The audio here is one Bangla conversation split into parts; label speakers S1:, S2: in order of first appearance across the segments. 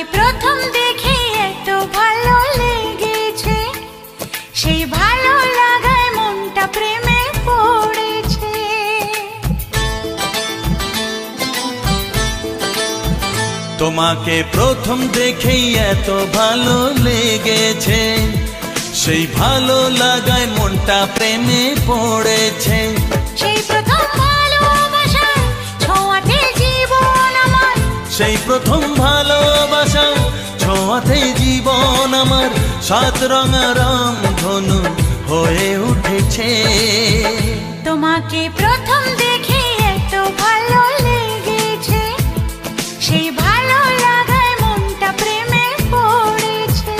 S1: প্রথম দেখে এত ভালো লেগেছে, সেই ভালো লাগায় মনটা প্রেমে পড়েছে।
S2: তোমাকে প্রথম দেখেই এত ভালো লেগেছে, সেই ভালো লাগায় মনটা প্রেমে পড়েছে।
S1: সেই প্রথম ভালোবাসার ছোঁয়াতে জীবন আমার,
S2: সেই প্রথম ভালোবাসা ছোঁয়াতে জীবন আমার সাত রঙা রামধনু হয়ে উঠেছে।
S1: তোমাকে প্রথম দেখে এত ভালো লেগেছে, সেই ভালো লাগায় মনটা প্রেমে পড়েছে।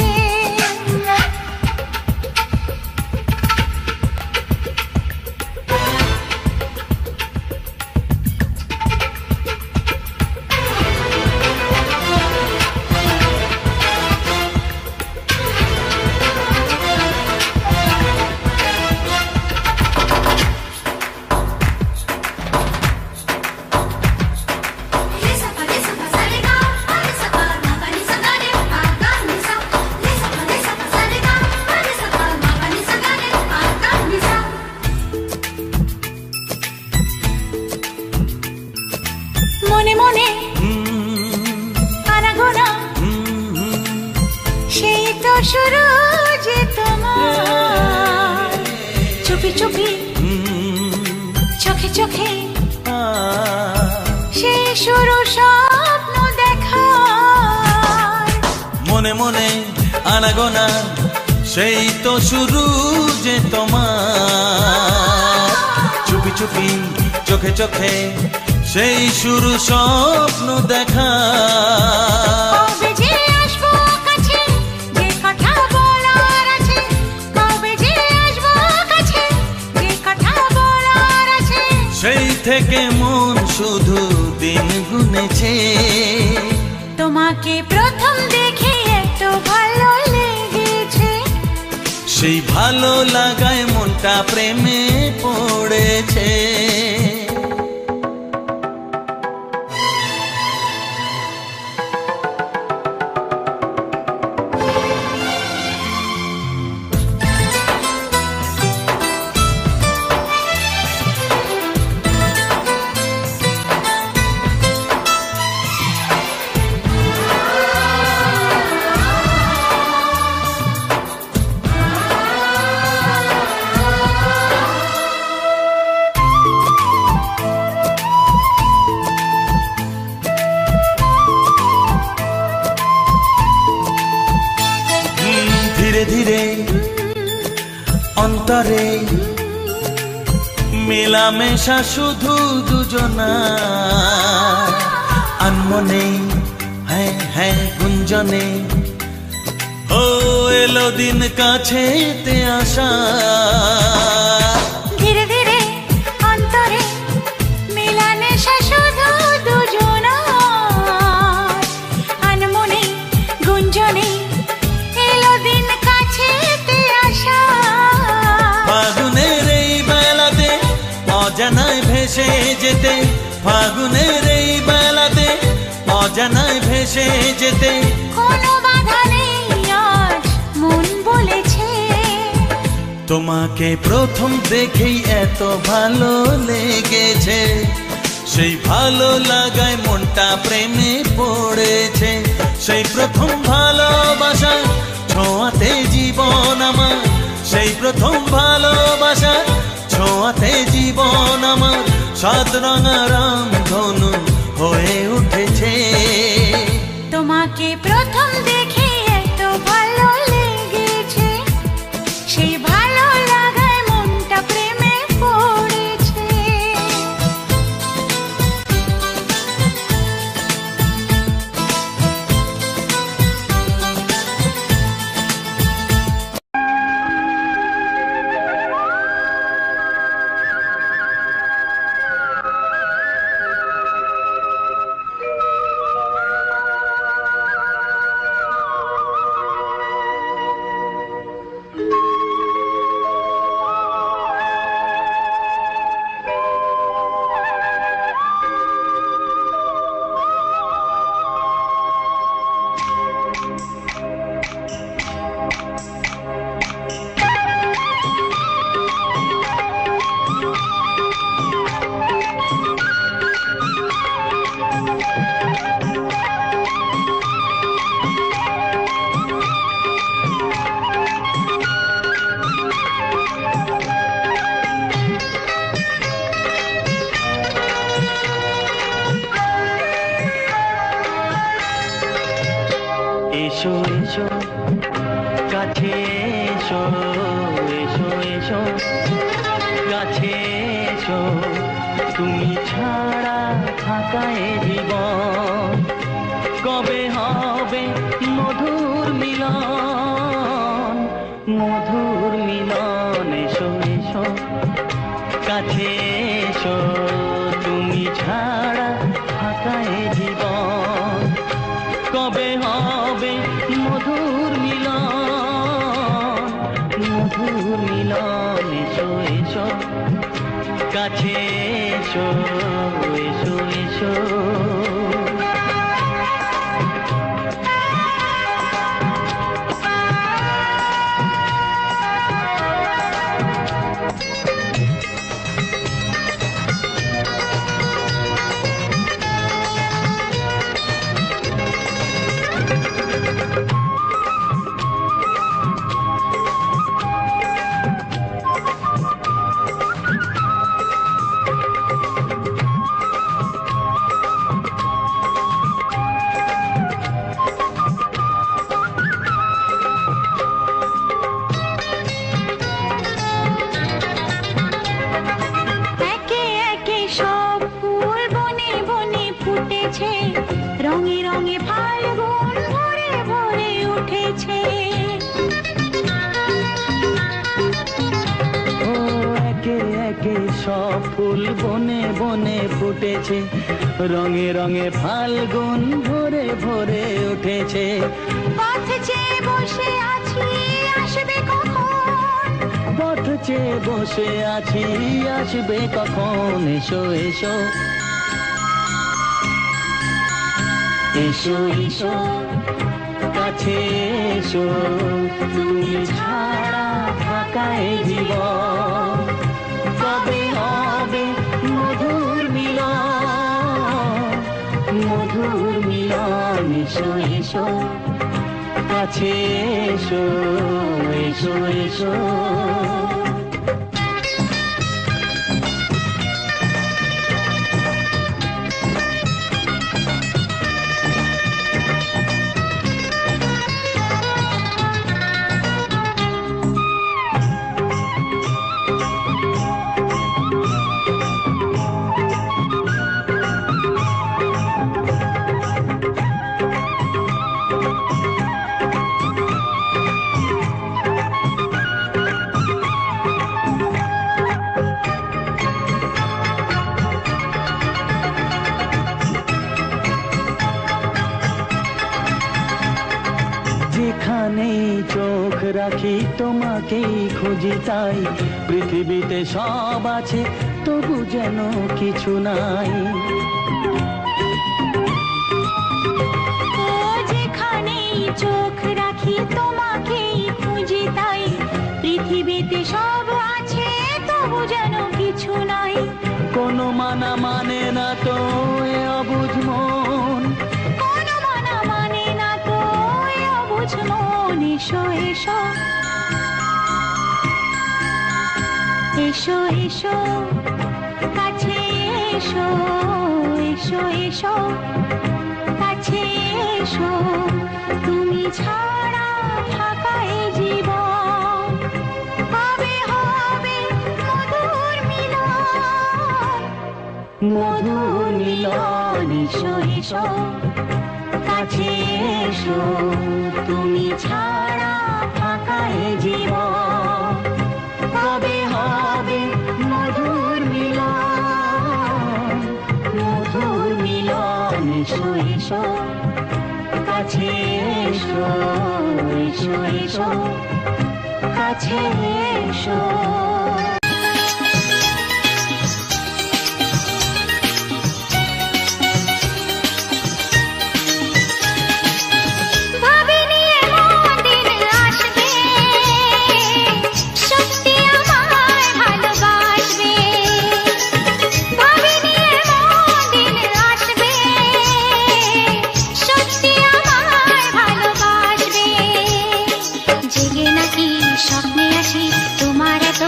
S1: মনে মনে আনাগোনা, সেই তো শুরু যে তোমার, চুপি চুপি চোখে চোখে সেই শুরু স্বপ্ন দেখা।
S2: মনে মনে আনাগোনা, সেই তো শুরু যে তোমার, চুপি চুপি চোখে চোখে সেই শুরু স্বপ্ন দেখা।
S1: কবে যে আসবো কাছে, যে কথা বলার আছে, কবে যে আসবো কাছে, যে কথা বলার আছে,
S2: সেই থেকে মন শুধু দিন গুনেছে।
S1: তোমাকে প্রথম দেখে এত ভালো লেগেছে,
S2: সেই ভালো লাগায় মনটা প্রেমে পড়েছে। ধীরে ধীরে অন্তরে মেলামেশা শুধু দুজনার, আনমনে হ্যাঁ হ্যাঁ গুঞ্জনে ও এলো দিন কাছেতে আসা।
S1: ধীরে ধীরে অন্তরে মেলামেশা শুধু দুজনার, আনমনে গুঞ্জনে এলো দিন কাছেতে আসা।
S2: ফাগুনের এই বেলাতে অজানায় ভেসে যেতে, ফাগুনের এই বেলাতে অজানায় ভেসে যেতে,
S1: কোনো বাধা নেই আজ মন বলেছে।
S2: তোমাকে প্রথম দেখেই এত ভালো লেগেছে, সেই ভালো লাগায় মনটা প্রেমে পড়েছে। সেই প্রথম ভালোবাসা ছোঁয়াতে জীবন আমার, সেই প্রথম ভালোবাসা ছোঁয়াতে জীবন আমার সাত রঙা রামধনু হয়ে উঠেছে।
S1: তোমাকে প্রথম দেখে এত ভালো লেগেছে, সেই ভালো লাগায় মনটা প্রেমে পড়েছে।
S3: এসো কাছে এসো এসো এসো কাছে এসো তুমি ছাড়া ফাঁকা এ জীবন কবে হবে মধুর মিলন মধুর মিলন এসো এসো কাছে এসো তুমি ছাড়া ফাঁকা এ জীবন কবে হবে মধুর মিলন এসো এসো কাছে এসো এসো এসো
S1: রঙে রঙে ফাল্গুন ভরে ভরে উঠেছে
S3: ও একে একে সব ফুল বনে বনে ফুটেছে রঙে রঙে ফাল্গুন ভরে ভরে উঠেছে
S1: পথ চেয়ে বসে আছি আসবে কখন
S3: পথ চেয়ে বসে আছি আসবে কখন এসো এসো এসো এসো কাছে এসো তুমি ছাড়া ফাঁকা এ জীবন কবে হবে মধুর মিলন এসো এসো কাছে এসো এসো এসো যেখানেই চোখ রাখি তোমাকেই খুঁজি তাই পৃথিবীতে সব আছে তবু যেন কিছু নাই
S1: ও যেখানেই চোখ রাখি তোমাকেই খুঁজি তাই পৃথিবীতে সব আছে তবু যেন কিছু নাই
S3: কোনো মানা মানে না তো এ অবুঝ মন
S1: কোনো মানা মানে না তো এ অবুঝ মন এসো এসো এসো এসো কাছে এসো এসো এসো কাছে এসো তুমি ছাড়া ফাঁকা এ জীবন কবে হবে মধুর মিলন এসো এসো কাছে এসো তুমি ছাড়া ফাঁকা এ জীবন কবে হবে মধুর মিলন এসো এসো কাছে এসো এসো এসো কাছে এসো জেগে নাকি স্বপ্নে আসি তোমার এত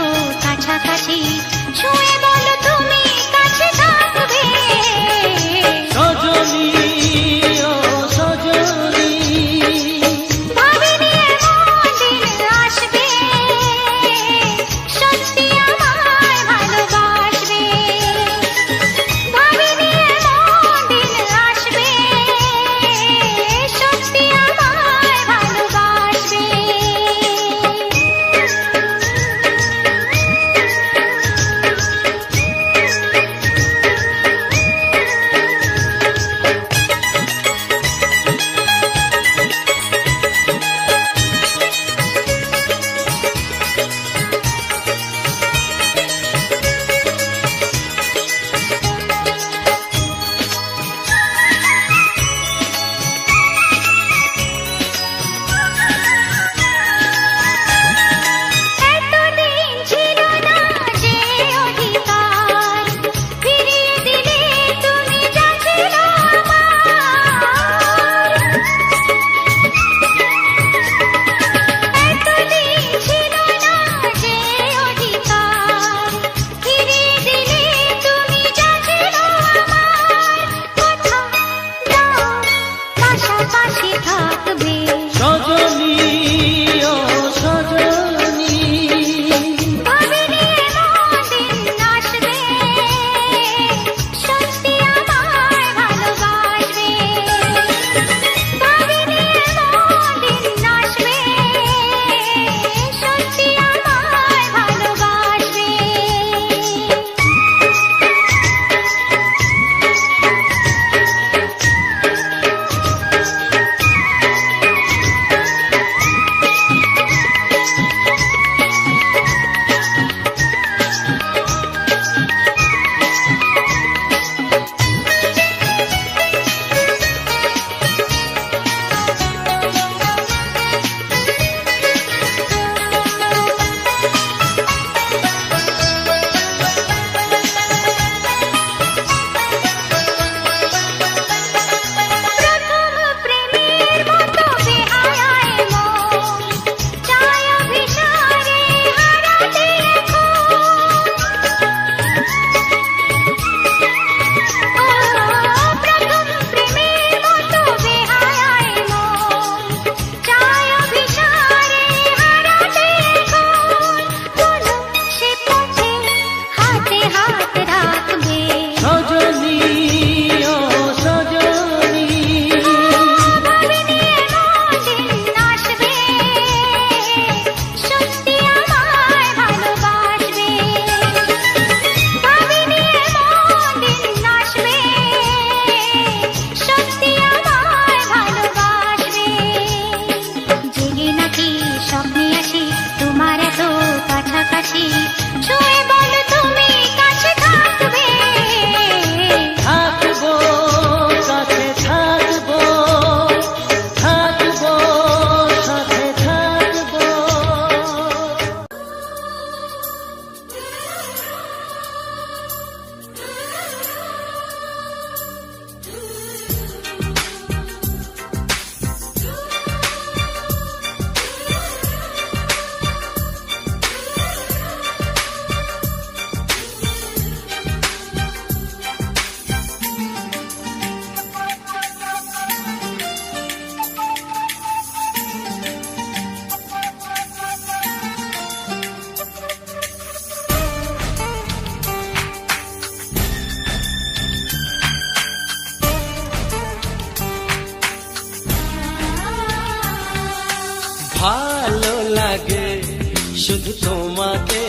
S4: শুধু তোমাকে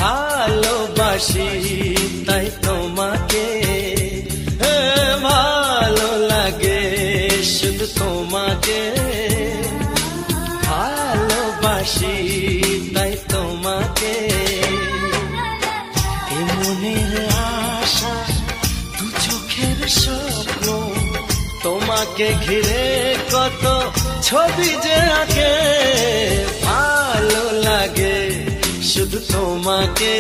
S4: ভালোবাসি, তাই তোমাকে ভালো লাগে, শুধু তোমাকে ভালোবাসি, তাই তোমাকে এ মনের আশা দু চোখের স্বপ্ন, তোমাকে ঘিরে কত ছবি যে আঁকে, ভালো লাগে শুধু তোমাকে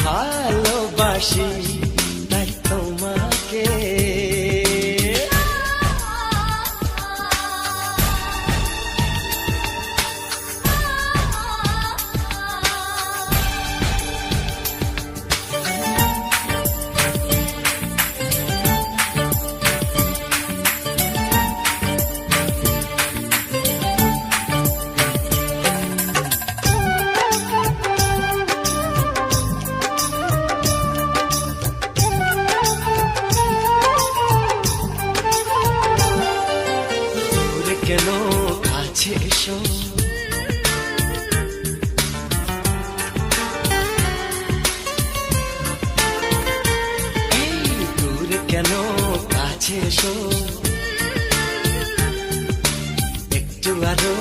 S4: ভালোবাসি, তাই তোমাকে। কেন কাছে এসো, দূরে কেন কাছে এসো, একটু আরো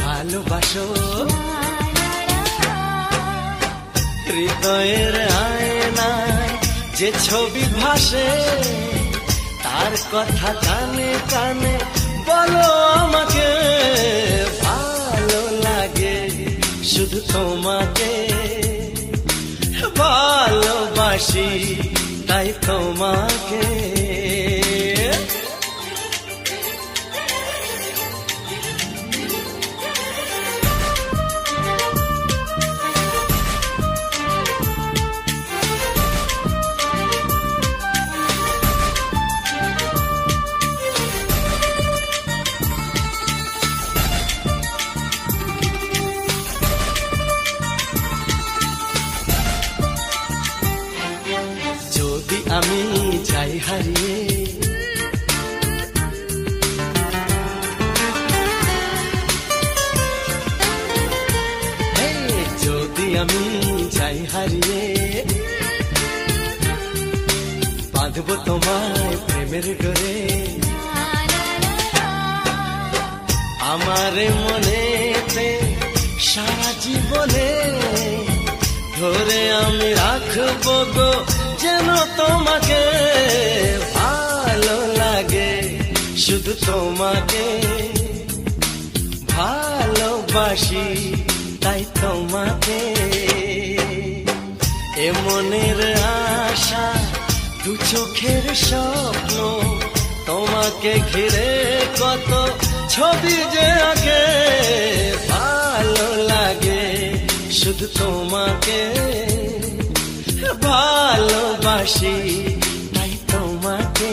S4: ভালোবাসো, হৃদয়ের আয়নায় যে ছবি ভাসে, তার কথা কানে কানে বলো আমাকে, ভালো লাগে শুধু তোমাকে ভালোবাসি, তাই তোমাকে। যদি আমি যাই হারিয়ে, যদি আমি যাই হারিয়ে, বাঁধবো তোমায় প্রেমের ডোরে, আমার মনেতে সারা জীবনে ধরে আমি রাখবো গো যেন তোমাকে, ভালো লাগে শুধু তোমাকে ভালোবাসি, তাই তোমাকে এ মনের আশা দু চোখের স্বপ্ন, তোমাকে ঘিরে কত ছবি যে আঁকে, ভালো লাগে শুধু তোমাকে ভালোবাসি, তাই তোমাকে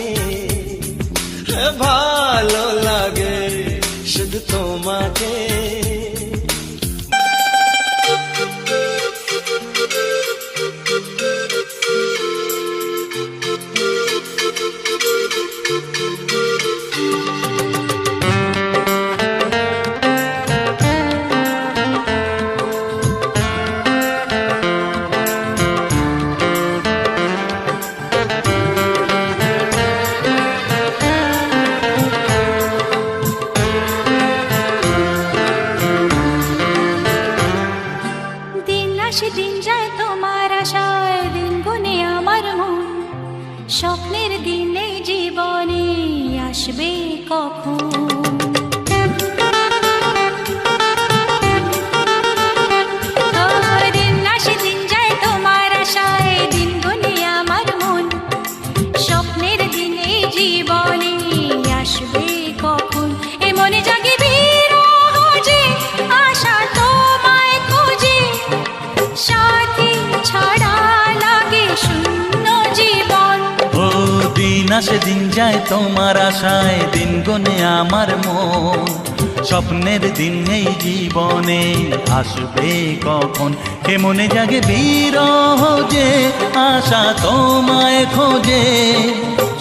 S4: ভালো লাগে শুধু তোমাকে।
S1: দিন যায় তোমার আশায়, দিন গুনে আমার মন, স্বপ্নের দিনে জীবনে আসবে কখন। দিন আসে দিন যায় তোমার আশায়, দিন গুনে আমার মন, স্বপ্নের দিনে জীবনে আসবে কখন। এ মনে জাগে বিরহ যে আশা তোমায় খোঁজে, সাথী ছাড়া লাগে শূন্য জীবন।
S3: ও দিন আসে দিন যায় তোমার আশায়, দিন গনে আমার মন, স্বপ্নের দিন এই জীবনে আসবে কখন। কে মনে জাগে বিরহ যে আশা তোমায় খোঁজে,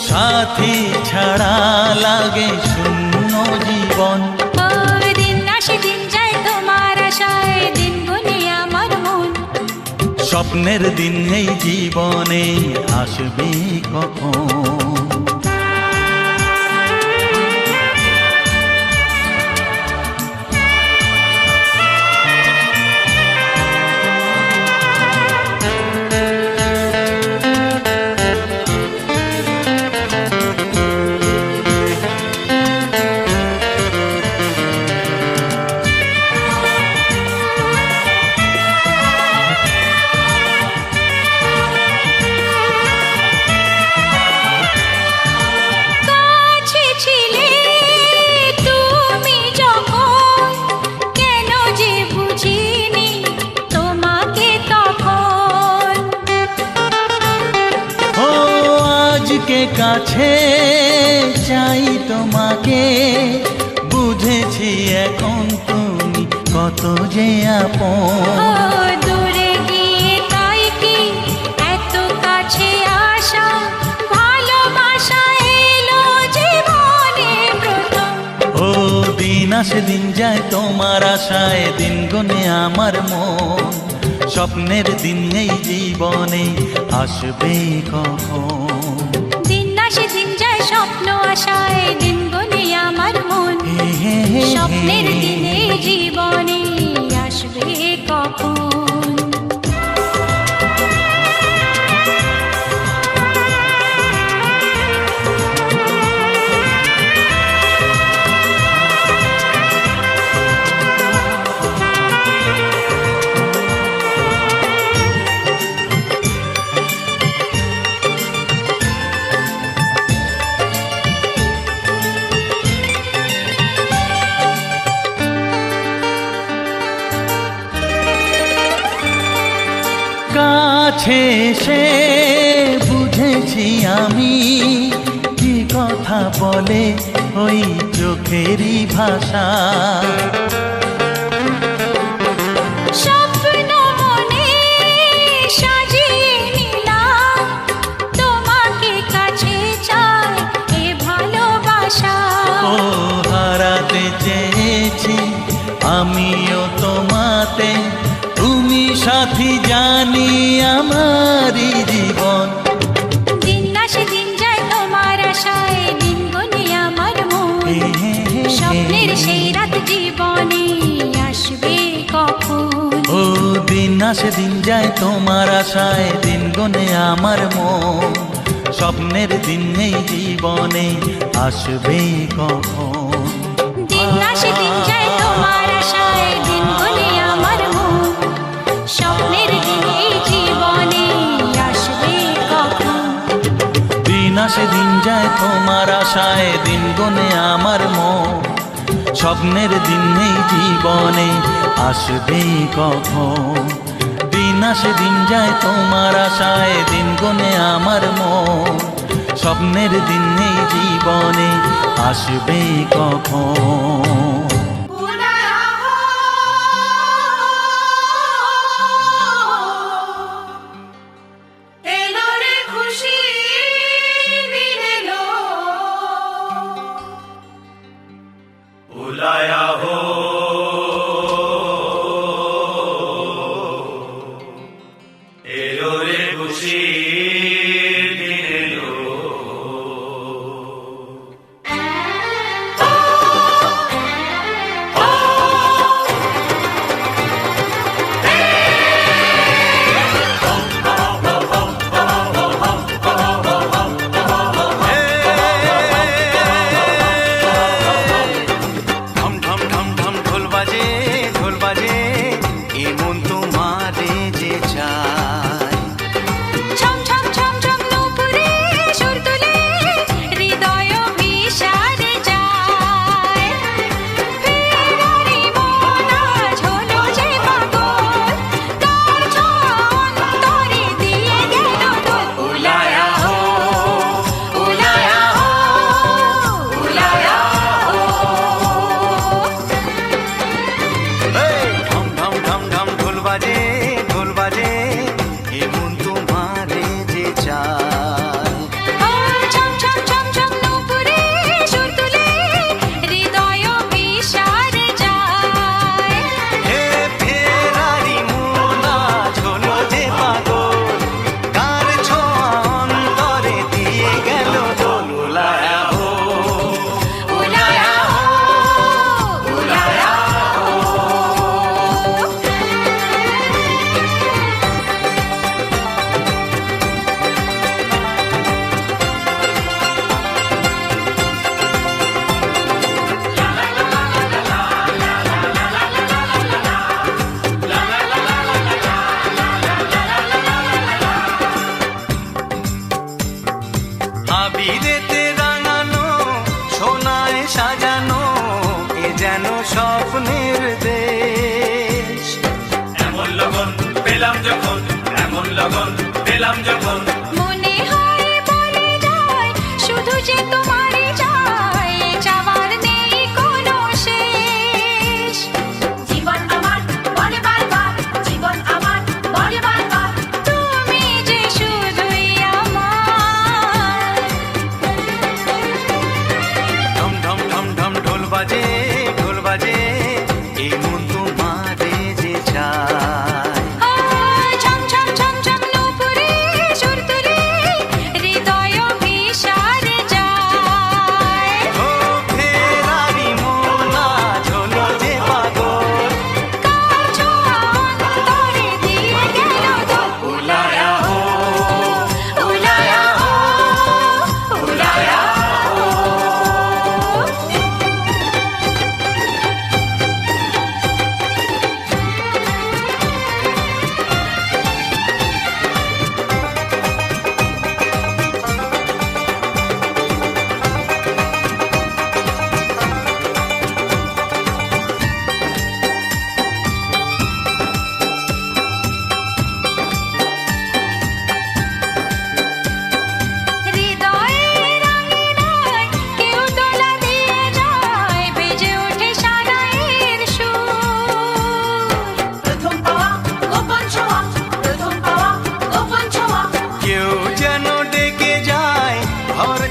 S3: সাথী ছাড়া লাগে শূন্য জীবন।
S1: দিন আসে দিন যায়
S3: স্বপ্নের দিন এই জীবনে আসবে কখন।
S1: কাছে ছিলে তুমি যখন, কেন যে বুঝিনি তোমাকে তখন।
S3: ও আজকে কাছে চাই তোমাকে, বুঝেছি এখন তুমি কত যে
S1: ও
S3: আপন।
S1: দূরে গিয়ে তাই কি এত কাছে আসা, ভালোবাসা এলো জীবনে প্রথম।
S3: ও দিন আসে দিন যায় তোমার আশায়, দিন গুনে আমার মন। স্বপ্নের দিন এই জীবনে আসবে কখন।
S1: দিন আসে দিন যায় স্বপ্ন আশায়, দিন গুনে আমার মন।
S3: হে হে হে
S1: স্বপ্নের
S3: হে।
S1: দিনে জীবনে আসবে কখন।
S3: কাছে এসে বুঝেছি আমি, কি কথা বলে ওই চোখেরই ভাষা।
S1: স্বপ্ন মনে সাজিয়ে নিলাম, তোমাকে কাছে চাই এ ভালোবাসা।
S3: ও হারাতে চেয়েছি আমিও তোমাতে, তুমি সাথী জানি আমারই জীবন।
S1: দিন আসে দিন যায় তোমার আশায়, দিন গুনে আমার মন।
S3: হে হে হে হে।
S1: স্বপ্নের সেই রাত জীবনে আসবে কখন।
S3: ও দিন আসে দিন যায় তোমার আশায়, দিন গুনে আমার মন। স্বপ্নের দিন এই জীবনে আসবে কখন।
S1: দিন আসে দিন যায় তোমার আশায়, দিন গুনে আমার মন। স্বপ্নের দিন এই জীবনে আসবে কখন।
S3: দিন আসে দিন যায় তোমার আশায়, দিন গুনে আমার মন। স্বপ্নের দিন এই জীবনে আসবে কখন। দিন আসে দিন যায় তোমার আশায়, দিন গুনে আমার মন। স্বপ্নের দিন এই জীবনে আসবে কখন।
S1: এলো রে খুশি দিন এলো,
S2: बुलाया हो एलो रे खुशी दिन एलो।
S4: ঢম ঢম ঢম ঢম ঢোল বাজে এমন তোমারে যে চায়।
S1: ছম ছম ছম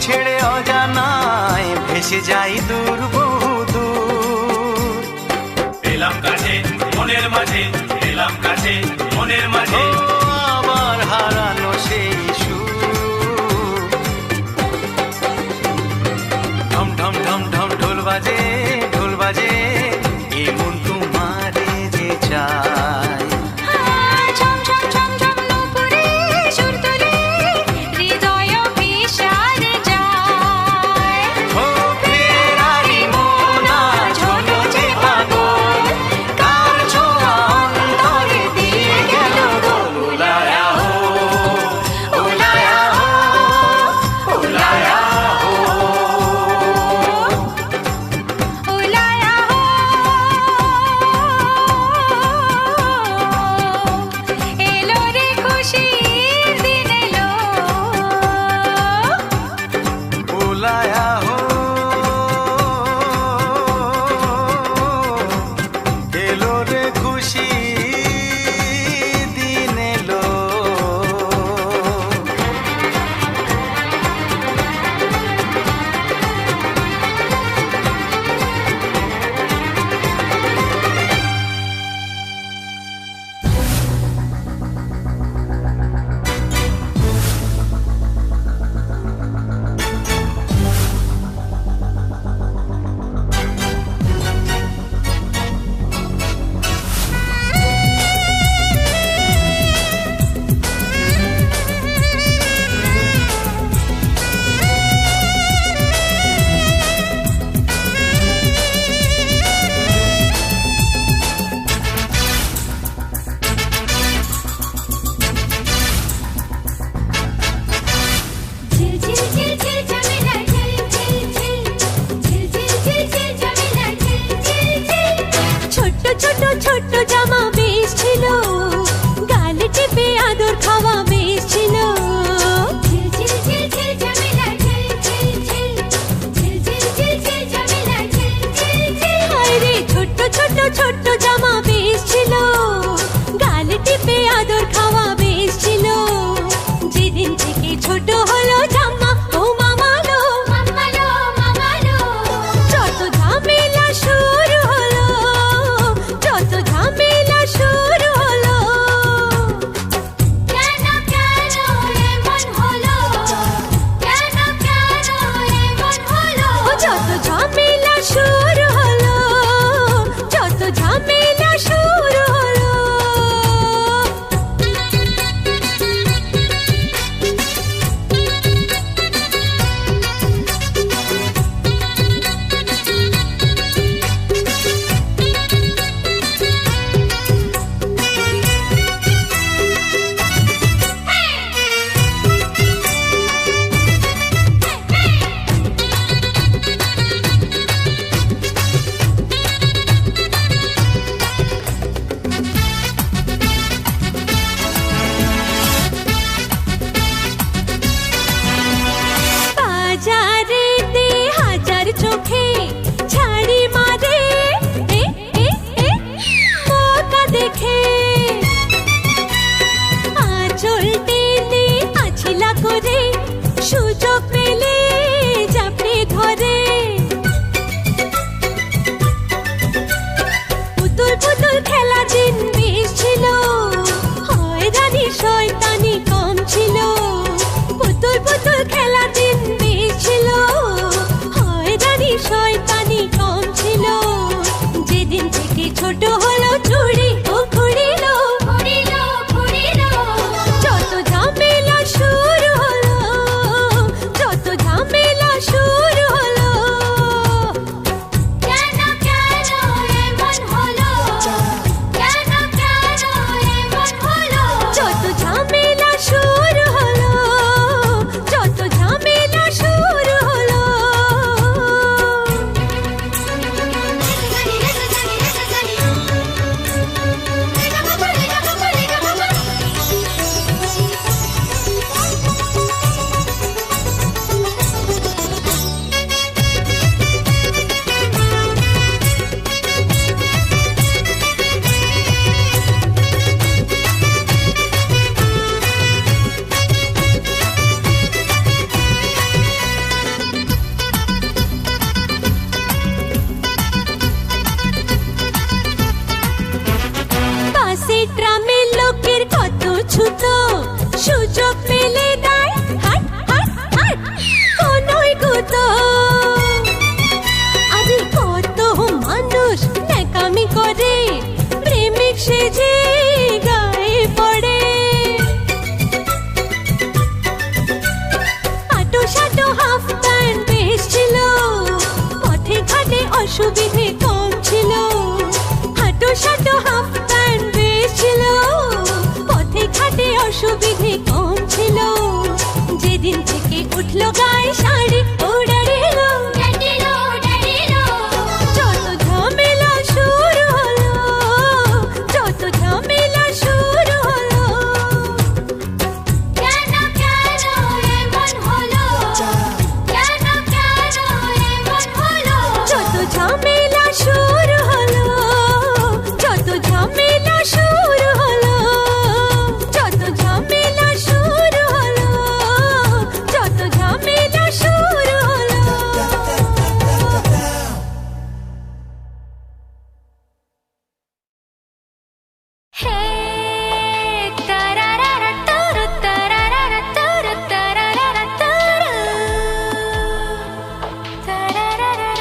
S4: ছেড়ে অজানায় ভেসে যাই দূর বহু দূর।
S3: এলাম কাছে মনের মাঝে, এলাম কাছে মনের মাঝে,
S4: ও আবার হারানো সেই সুর। ঢম ঢম ঢম ঢম ঢোল বাজে, ঢোল বাজে, এ মন তোমারে যে চায়।
S1: ঝম ঝম ঝম ঝম নুপুরে সুর তোলে, হৃদয় বিষাদে যায়।
S4: ও ফেরারি মোনা ঝোলো যে পাগল, কার ছোঁয়া অন্তরে দিয়ে গেল দোল। উলায়া হো, উলায়া হো, উলায়া হো।
S1: উলায়া হো, এলো রে খুশির দিন এলো।
S4: উলায়া হো, এলো রে খুশি দিন এলো।
S1: ঝিল ঝিল ঝিল ঝিল ঝামেলা ঝিল ঝিল ঝিল, ঝিল ঝিল ঝিল ঝিল ঝামেলা ঝিল ঝিল ঝিল। ছোট্ট ছোট্ট ছোট্ট জামা বেশ ছিল, গাল টিপে আদর খাওয়া বেশ ছিল। ঝিল ঝিল ঝিল ঝিল ঝামেলা ঝিল ঝিল ঝিল, ঝিল ঝিল ঝিল ঝিল ঝামেলা ঝিল ঝিল ঝিল। হায় রে ছোট্ট ছোট্ট ছোট্ট জামা বেশ ছিল, গাল টিপে আদর খাওয়া বেশ ছিল। যেদিন থেকে ছোট হলো জামা, ও মামালো মামালো মামালো, যত ঝামেলা শুরু হলো, যত ঝামেলা শুরু হলো। কেন কেন এমন হলো, কেন কেন এমন হলো, যত ঝামেলা শুরু হলো, যত ঝামেলা শুরু হলো। বাজারেতে হাজার চোখে ছাড়ি মারে, এ এ এ মৌকা দেখে। আঁচল টেনে আছিলা করে, সুযোগ পেলে চাপড়ে ধরে। পুতুল পুতুল খেলা দিন বেশ ছিল, হয়রানি শয়তানি কম ছিল। পুতুল পুতুল খেলা দিন বেশ ছিল, হয়রানি শয়তানি কম ছিল। যেদিন থেকে ছোট হলো চুড়ি ও ঘুরিলো ঘুরিলো ঘুরিলো, যত ঝামেলা শুরু হলো, যত শার্ট হাফ প্যান্ট বেশ ছিল, পথে ঘাটে অসুবিধে কম ছিল। যেদিন থেকে উঠলো গায়ে শাড়ি ওড়াড়িলো, যত ঝামেলা শুরু হলো, যত ঝামেলা শুরু হলো। কেন কেন এমন হলো, কেন কেন এমন হলো। যত ঝামেলা শুরু হলো, যত ঝামেলা শুরু হলো, যত ঝামেলা শুরু হলো, যত ঝামেলা শুরু হলো। হে তারারারা তারু তারারারা তারু তারারারা তারু তারারারা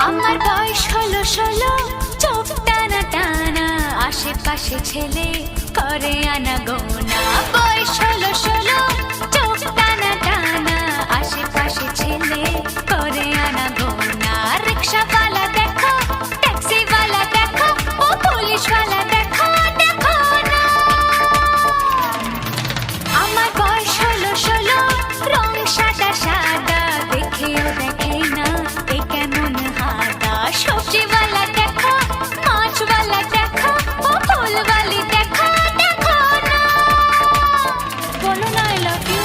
S1: আমার বয়স হলো 16, চোখ টানা টানা, আশেপাশে ছেলে করে আনা গোনা। বয়স হলো 16, চোখ টানা টানা, আশেপাশে ছেলে করে আনা গোনা। রিক্সাওয়ালা দেখো, ট্যাক্সিওয়ালা দেখো, ও পুলিশওয়ালা দেখো, দেখো না। আমার বয়স হলো 16, রং সাদা সাদা, দেখেও দেখে না এ কেমন হাদা। সবজিওয়ালা দেখো, মাছওয়ালা দেখো, ও ফুলওয়ালি দেখো, দেখো না। বলো না আই লাভ ইউ।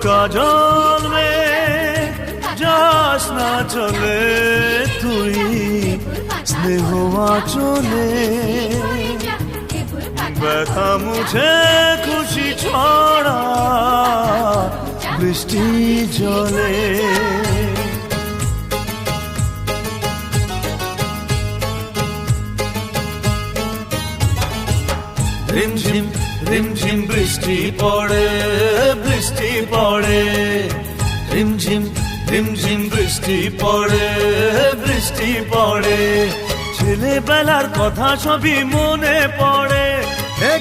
S5: কাজল যাস না চলে তুই স্নেহ আচলে ব্যথা মুছে খুশি ছড়া বৃষ্টি জলে রিমঝিম রিমঝিম বৃষ্টি পড়ে বৃষ্টি পড়ে রিমঝিম রিমঝিম বৃষ্টি পড়ে বৃষ্টি পড়ে ছেলেবেলার কথা সবই মনে পড়ে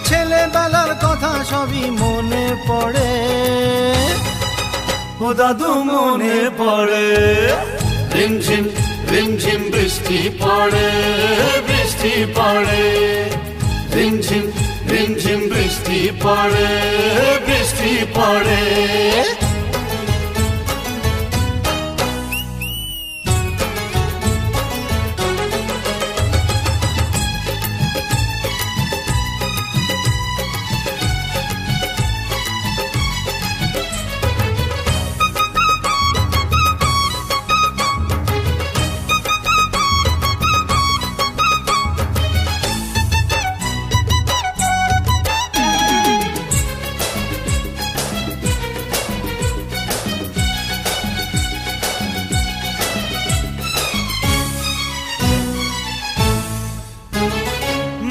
S5: ছেলেবেলার কথা সবই মনে পড়ে ও দাদু মনে পড়ে রিমঝিম রিমঝিম বৃষ্টি পড়ে বৃষ্টি পড়ে রিমঝিম রিমঝিম বৃষ্টি পড়ে বৃষ্টি পড়ে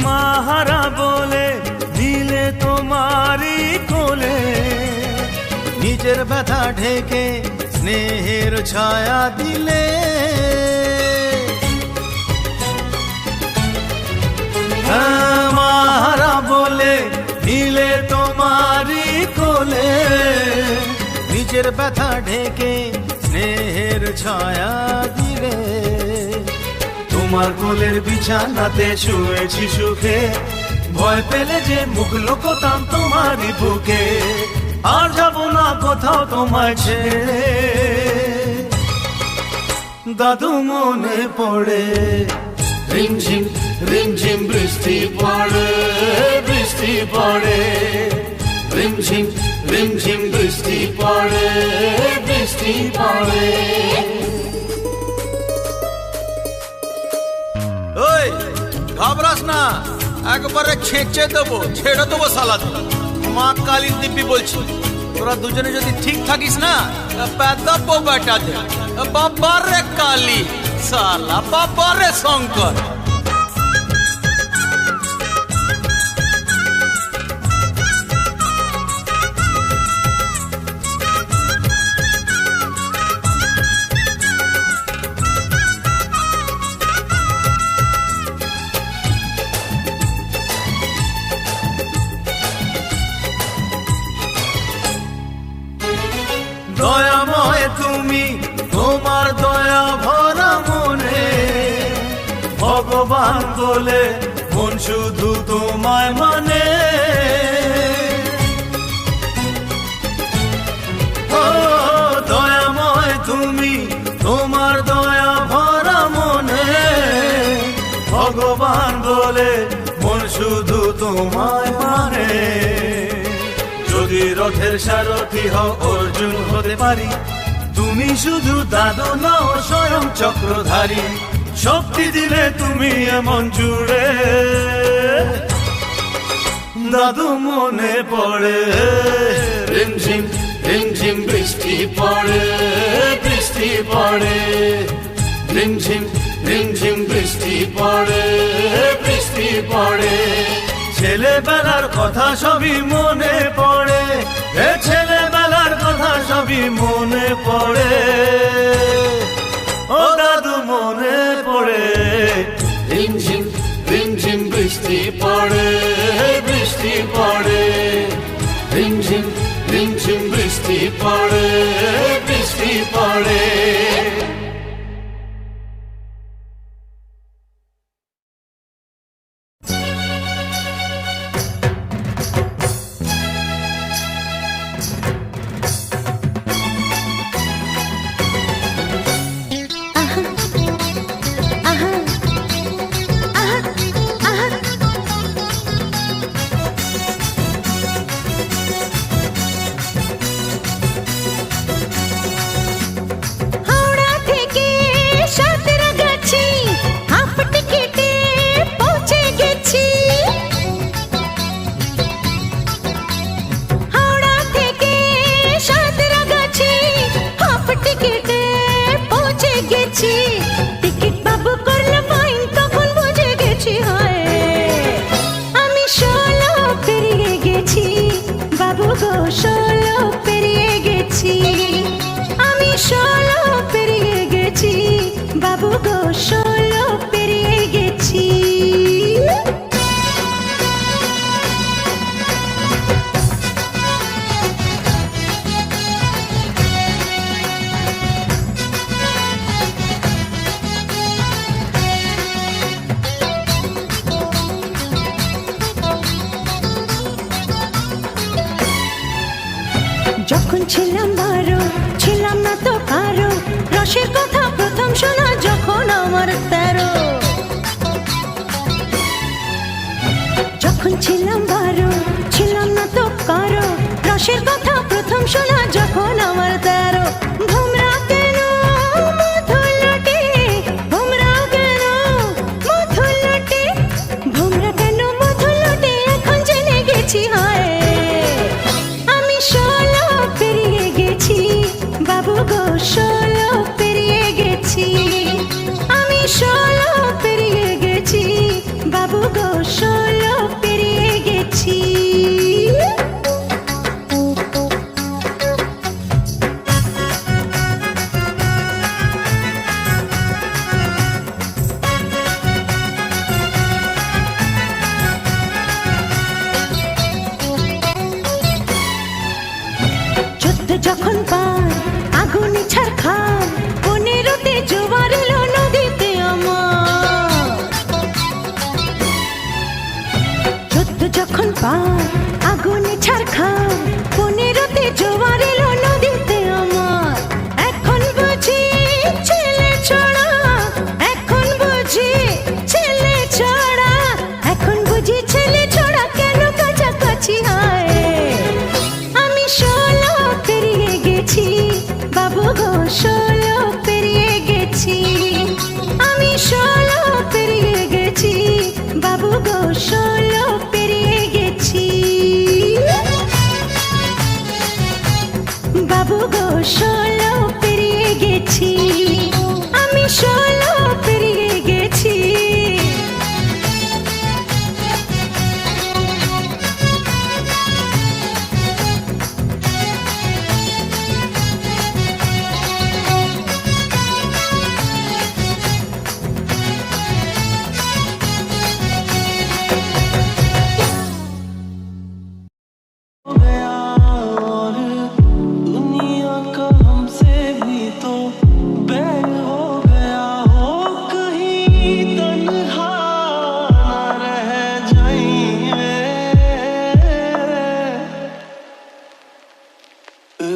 S5: মাহারা বলে দিলে তোমারই কোলে নিজের ব্যথা ঢেকে স্নেহের ছায়া দিলে মাহারা বলে দিলে তোমারই কোলে নিজের ব্যথা ঢেকে স্নেহের ছায়া দিলে তোমার কোলের বিছানাতে শুয়েছি সুখে ভয় পেলে যে মুখ লুকোতাম তোমারই বুকে আর যাব না কোথাও তোমায় ছেড়ে দাদু মনে পড়ে রিমঝিম রিমঝিম বৃষ্টি পড়ে বৃষ্টি পড়ে রিমঝিম রিমঝিম বৃষ্টি পড়ে বৃষ্টি পড়ে
S6: ওই ঘাবড়াস না একবারে ছেঁচে দেবো ছেড়ে দেবো সালা মা কালীর দিব্যি বলছি তোরা দুজনে যদি ঠিক থাকিস না পেদাবো বেটা দে বাবার রে কালী সালা বাবার রে শঙ্কর
S5: দয়াময় তুমি তোমার দয়া ভরা মনে ভগবান বলে মন শুধু তোমায় মানে ও দয়াময় তুমি তোমার দয়া ভরা মনে ভগবান বলে মন শুধু তোমায় মানে যদি রথের সারথি হও অর্জুন হতে পারি তুমি শুধু দাদু নও স্বয়ং চক্রধারী শক্তি দিলে তুমি এমন জুড়ে দাদু মনে পড়ে রিমঝিম রিমঝিম বৃষ্টি পড়ে বৃষ্টি পড়ে রিমঝিম রিমঝিম বৃষ্টি পড়ে বৃষ্টি পড়ে ছেলেবেলার কথা সবই মনে পড়ে ছেলেবেলার কথা সবই মনে পড়ে ও দাদু মনে পড়ে রিমঝিম রিমঝিম বৃষ্টি পড়ে বৃষ্টি পড়ে রিমঝিম রিমঝিম বৃষ্টি পড়ে বৃষ্টি পড়ে
S1: গো 16 পেরিয়ে গেছি, আমি 16 পেরিয়ে গেছি, বাবু গো 16 পেরিয়ে গেছি। যখন ছিলাম 12 ছিলাম না তো কারো, রসের কথা প্রথম শোনা যখন আমার 13। যখন ছিলাম 12 ছিলাম না তো কারো, রসের কথা প্রথম শোনা যখন আমার 13। ভোমরা কেন মধুর লটে, ভোমরা কেন মধুর লটে, ভোমরা কেন মধুর লটে, এখন জেনে গেছি হয় আমি 16 পেরিয়ে গেছি, বাবু গো 16 পেরিয়ে গেছি, আমি 16 পেরিয়ে গেছি, বাবু গো 16 পেরিয়ে গেছি। যখন পার আগুনে ছারখার, 15তে জোয়ার এলো নদীতে আমার। যখন পার আগুনে ছারখার, 15তে জোয়ার এলো নদীতে আমার। এখন বুঝি ছেলে ছড়া, এখন বুঝি ছেলে ছড়া, এখন বুঝি ছেলে ছড়া, কেন কাছাকাছি হয় আমি 16 পেরিয়ে গেছি, বাবু গো 16 পেরিয়ে গেছি, আমি 16 পেরিয়ে গেছি, বাবু গো 16 পেরিয়ে গেছি, বাবু গো 16 পেরিয়ে গেছি, আমি 16 পেরিয়ে গেছি।
S7: दुनिया का हमसे भी तो बैर हो गया हो, कहीं तन्हा न रह जाएंगे।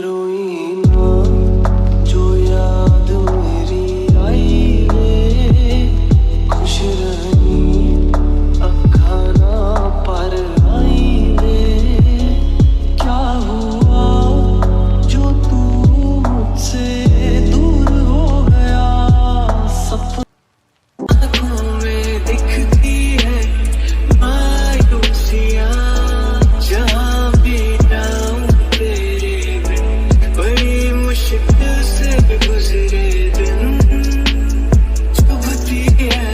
S7: रोई ना जो याद मेरी आई रे, खुश रही अखा ना पर आई रे। क्या हुआ जो तू मुझसे दूर हो गया, सपनों में दिखती है मायूसियाँ, जहाँ भी जाऊँ तेरे बिन, बड़ी मुश्किल से गुजरे दिन, चुभती है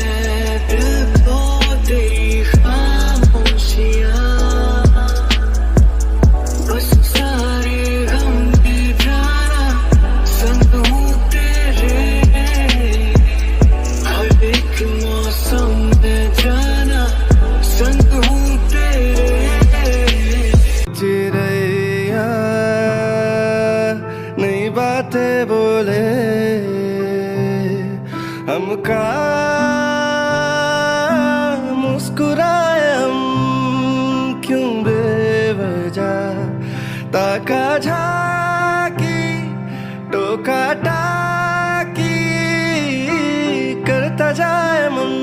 S7: दिल को तेरी खामोशियाँ, बस सारे गम दे जाना, संग हूँ तेरे, हर एक मौसम में जाना, संग हूँ तेरे। चिड़ैया नई बातें बोले हमका, मुस्कुराए हम क्यों बेवजह, ताका झाकी टोका टाकी करता जाए मन,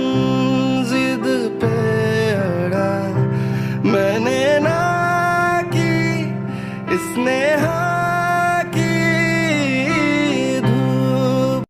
S7: जिद पे अड़ा मैंने ना की, इसने हाँ की। धूप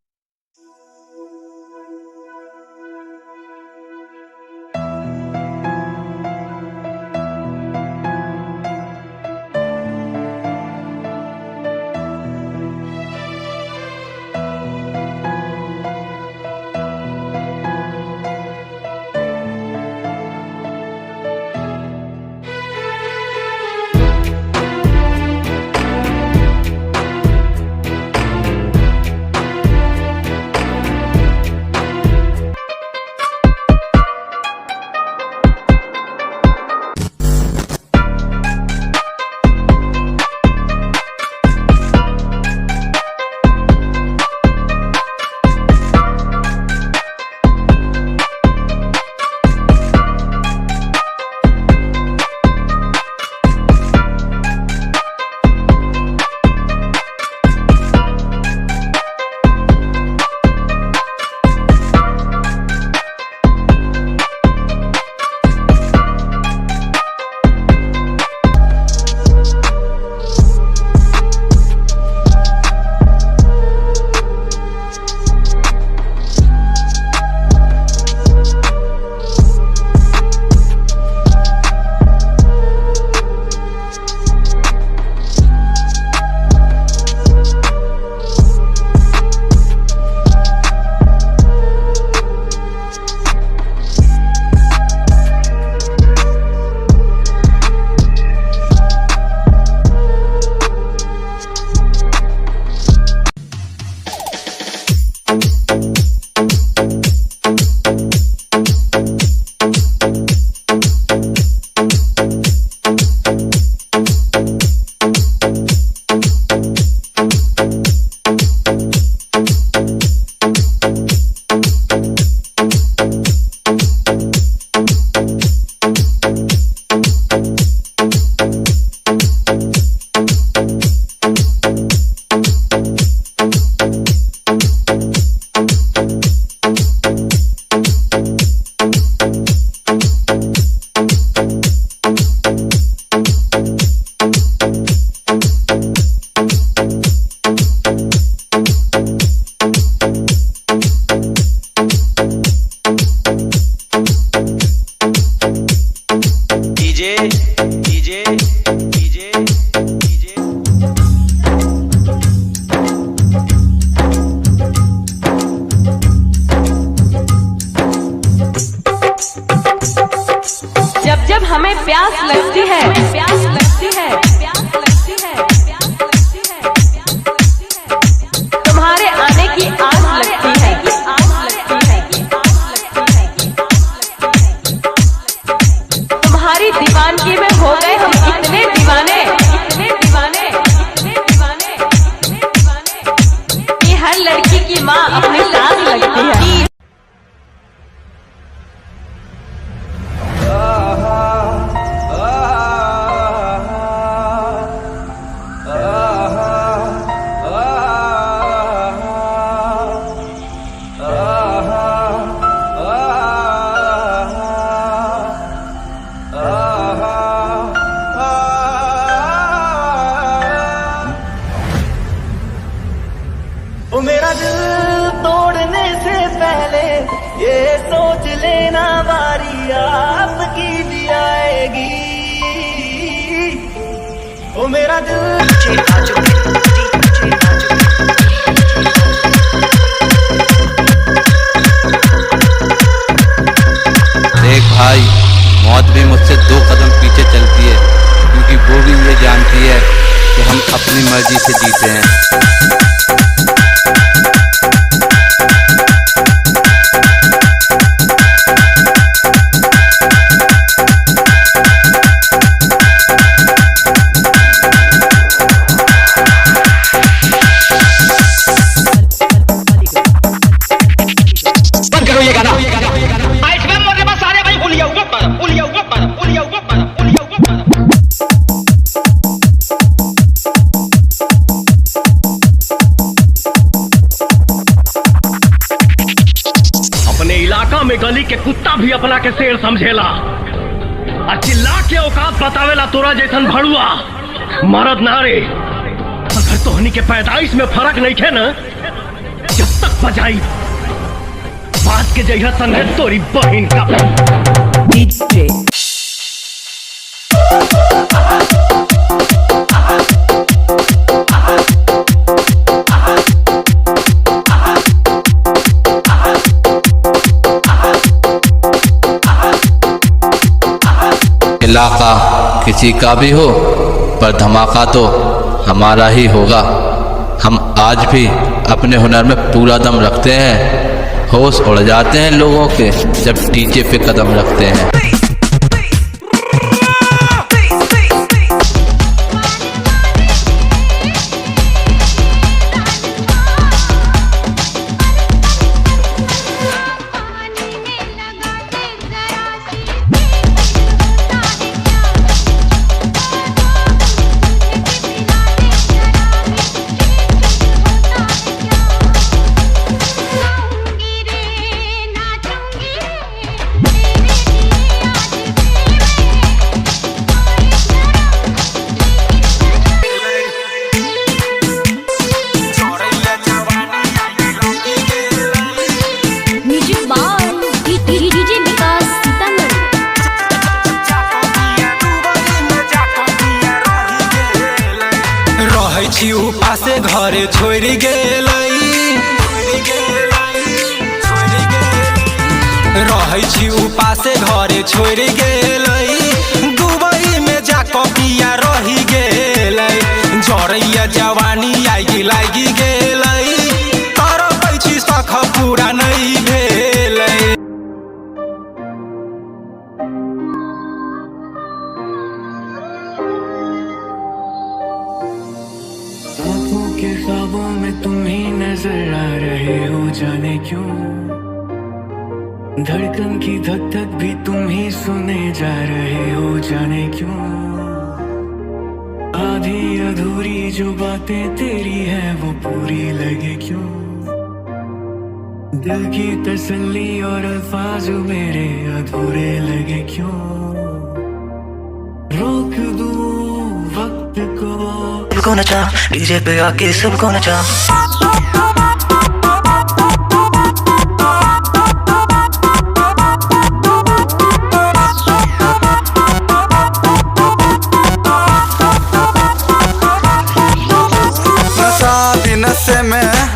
S5: वो मेरा दिल
S8: देख भाई, मौत भी मुझसे 2 कदम पीछे चलती है, क्योंकि वो भी ये जानती है कि हम अपनी मर्जी से जीते हैं।
S9: में गली के कुत्ता भी अपना के शेर समझेला, और चिल्ला के औकात बतावेला तोरा जैसन भड़ुआ मरद नारे। अगर तोहनी के पैदाइश में फर्क नहीं थे न, जब तक बजाई बात के जगह संगे तोरी बहन का डीजे।
S8: इलाका किसी का भी हो, पर धमाका तो हमारा ही होगा। हम आज भी अपने हुनर में पूरा दम रखते हैं। होश उड़ जाते हैं लोगों के जब डीजे पे कदम रखते हैं।
S5: पासे घरे छोड़ गेलै, रहै छी उपासे घरे छोड़ गेलै, दुबई में जाके पिया रही गेलै, जरैया जवानी आगि लागि गेलै, तरफै छी सख पूरा नहीं भेलै।
S7: के ख्वाबों में तुम ही नजर आ रहे हो, जाने क्यों धड़कन की धक धक भी तुम ही सुने जा रहे हो, जाने क्यों आधी अधूरी जो बातें तेरी है वो पूरी लगे क्यों, दिल की तसल्ली और अल्फाज मेरे अधूरे लगे क्यों, रोक दूं वक्त को
S10: सबको नचा डीजे पे आके सबको नचा।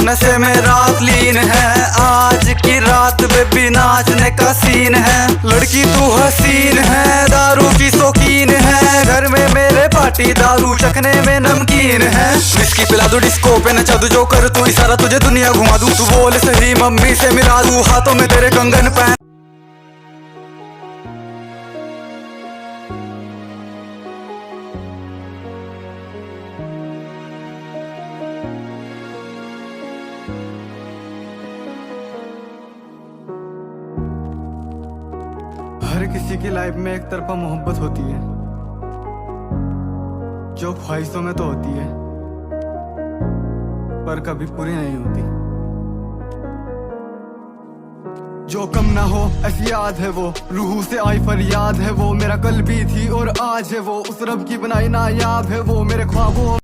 S5: नशे में रात लीन है, आज की रात बेबी नाचने का सीन है, लड़की तू हसीन है, दारू की शौकीन है, घर में मेरे पार्टी दारू चखने में नमकीन है, विस्की पिला दो डिस्को पे नचा दू, जो कर तू इशारा तुझे दुनिया घुमा दूं, तू बोल सही मम्मी से मिला दूं, हाथों में तेरे कंगन पहन। हर किसी की लाइफ में एक तरफा मोहब्बत होती है, जो ख्वाहिशों में तो होती है पर कभी पूरी नहीं होती, जो कम ना हो ऐसी याद है वो, रूह से आई फरियाद है वो, मेरा कल भी थी और आज है वो, उस रब की बनाई नायाब है वो, मेरे ख्वाबों